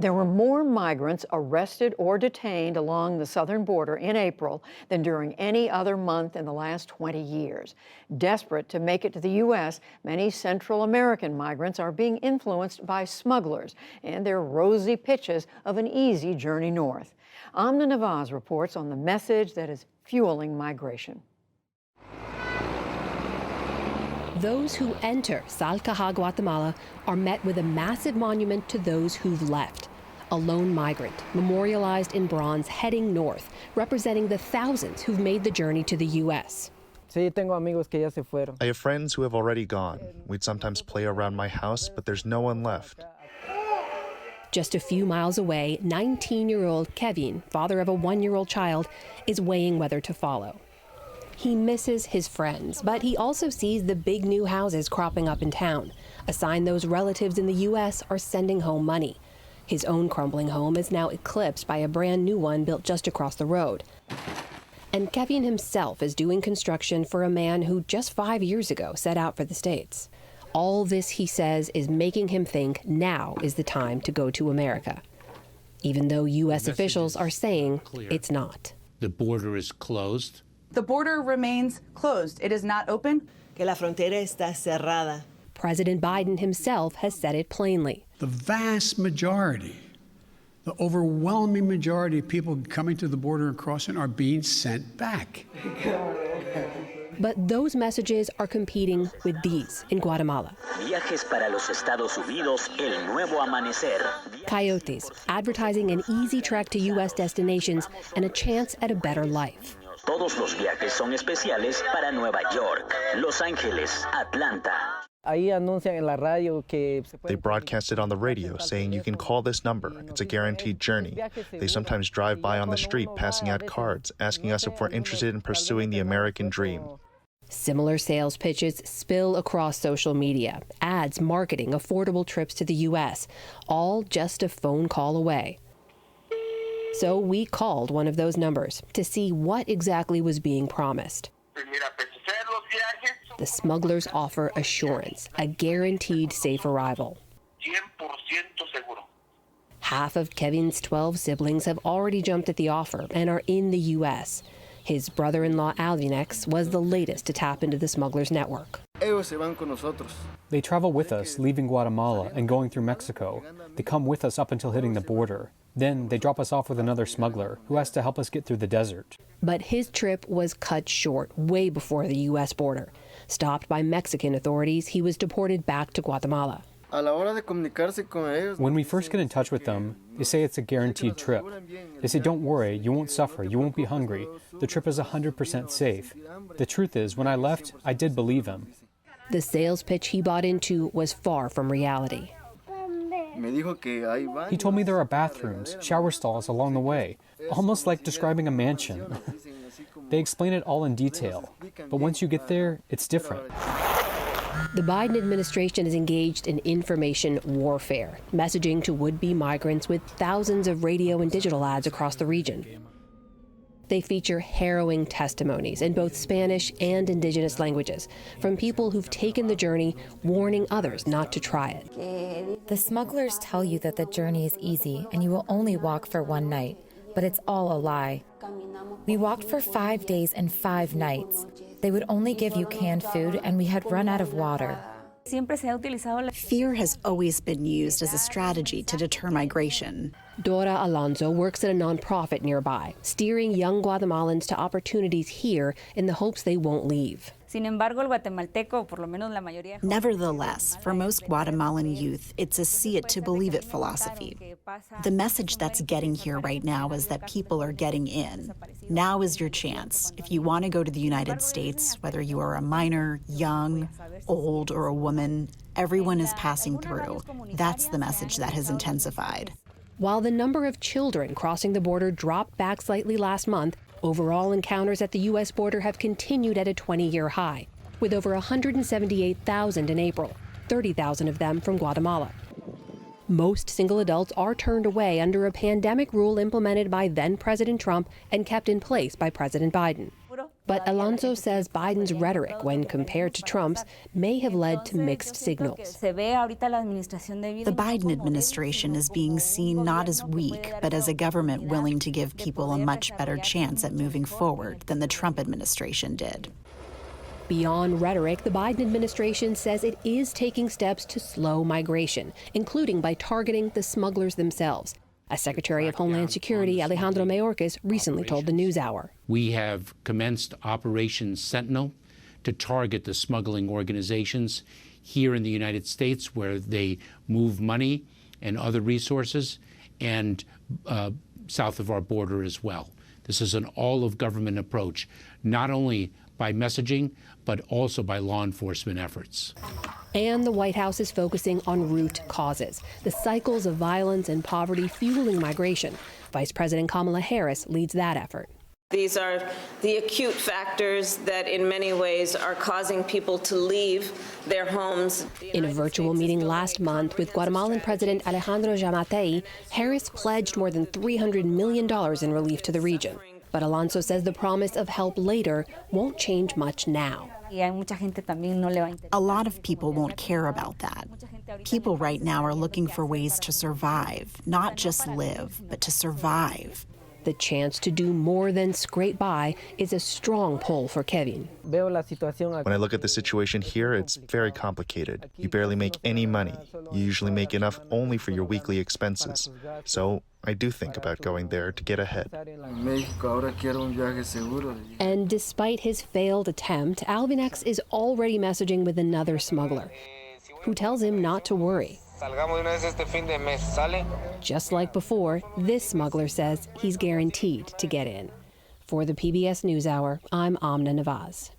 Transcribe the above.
There were more migrants arrested or detained along the southern border in April than during any other month in the last 20 years. Desperate to make it to the U.S., many Central American migrants are being influenced by smugglers and their rosy pitches of an easy journey north. Amna Nawaz reports on the message that is fueling migration. Those who enter Salcajá, Guatemala, are met with a massive monument to those who've left. A lone migrant, memorialized in bronze, heading north, representing the thousands who've made the journey to the U.S. I have friends who have already gone. We'd sometimes play around my house, but there's no one left. Just a few miles away, 19-year-old Kevin, father of a 1-year-old child, is weighing whether to follow. He misses his friends, but he also sees the big new houses cropping up in town, a sign those relatives in the U.S. are sending home money. His own crumbling home is now eclipsed by a brand new one built just across the road. And Kevin himself is doing construction for a man who just 5 years ago set out for the States. All this, he says, is making him think now is the time to go to America, even though U.S. officials are saying it's not. The border is closed. The border remains closed. It is not open. Que la frontera está cerrada. President Biden himself has said it plainly. The vast majority, the overwhelming majority of people coming to the border and crossing are being sent back. But those messages are competing with these in Guatemala. Viajes para los Estados Unidos, el nuevo amanecer. Coyotes, advertising an easy trek to U.S. destinations and a chance at a better life. Todos los viajes son especiales para Nueva York, Los Ángeles, Atlanta. They broadcast it on the radio, saying you can call this number. It's a guaranteed journey. They sometimes drive by on the street, passing out cards, asking us if we're interested in pursuing the American dream. Similar sales pitches spill across social media, ads marketing affordable trips to the U.S., all just a phone call away. So we called one of those numbers to see what exactly was being promised. The smugglers offer assurance, a guaranteed safe arrival. Half of Kevin's 12 siblings have already jumped at the offer and are in the U.S. His brother-in-law Alvinex was the latest to tap into the smugglers' network. They travel with us, leaving Guatemala and going through Mexico. They come with us up until hitting the border. Then they drop us off with another smuggler who has to help us get through the desert. But his trip was cut short way before the U.S. border. Stopped by Mexican authorities, he was deported back to Guatemala. When we first get in touch with them, they say it's a guaranteed trip. They say, don't worry, you won't suffer, you won't be hungry. The trip is 100% safe. The truth is, when I left, I did believe him. The sales pitch he bought into was far from reality. He told me there are bathrooms, shower stalls along the way, almost like describing a mansion. They explain it all in detail, but once you get there, it's different. The Biden administration is engaged in information warfare, messaging to would-be migrants with thousands of radio and digital ads across the region. They feature harrowing testimonies in both Spanish and indigenous languages from people who've taken the journey, warning others not to try it. The smugglers tell you that the journey is easy and you will only walk for one night, but it's all a lie. We walked for 5 days and 5 nights. They would only give you canned food and we had run out of water. Fear has always been used as a strategy to deter migration. Dora Alonso works at a nonprofit nearby, steering young Guatemalans to opportunities here in the hopes they won't leave. Nevertheless, for most Guatemalan youth, it's a see it to believe it philosophy. The message that's getting here right now is that people are getting in. Now is your chance. If you want to go to the United States, whether you are a minor, young, old, or a woman, everyone is passing through. That's the message that has intensified. While the number of children crossing the border dropped back slightly last month, overall encounters at the U.S. border have continued at a 20-year high, with over 178,000 in April, 30,000 of them from Guatemala. Most single adults are turned away under a pandemic rule implemented by then-President Trump and kept in place by President Biden. But Alonso says Biden's rhetoric, when compared to Trump's, may have led to mixed signals. The Biden administration is being seen not as weak, but as a government willing to give people a much better chance at moving forward than the Trump administration did. Beyond rhetoric, the Biden administration says it is taking steps to slow migration, including by targeting the smugglers themselves. As Secretary of Homeland Security Alejandro Mayorkas recently told the NewsHour. We have commenced Operation Sentinel to target the smuggling organizations here in the United States, where they move money and other resources, and south of our border as well. This is an all-of-government approach, not only by messaging, but also by law enforcement efforts. And the White House is focusing on root causes, the cycles of violence and poverty fueling migration. Vice President Kamala Harris leads that effort. These are the acute factors that in many ways are causing people to leave their homes. In a virtual meeting last month with Guatemalan President Alejandro Yamatei, Harris pledged more than $300 million in relief to the region. But Alonso says the promise of help later won't change much now. A lot of people won't care about that. People right now are looking for ways to survive, not just live, but to survive. The chance to do more than scrape by is a strong pull for Kevin. When I look at the situation here, it's very complicated. You barely make any money. You usually make enough only for your weekly expenses. So I do think about going there to get ahead. And despite his failed attempt, Alvin X is already messaging with another smuggler who tells him not to worry. Just like before, this smuggler says he's guaranteed to get in. For the PBS NewsHour, I'm Amna Nawaz.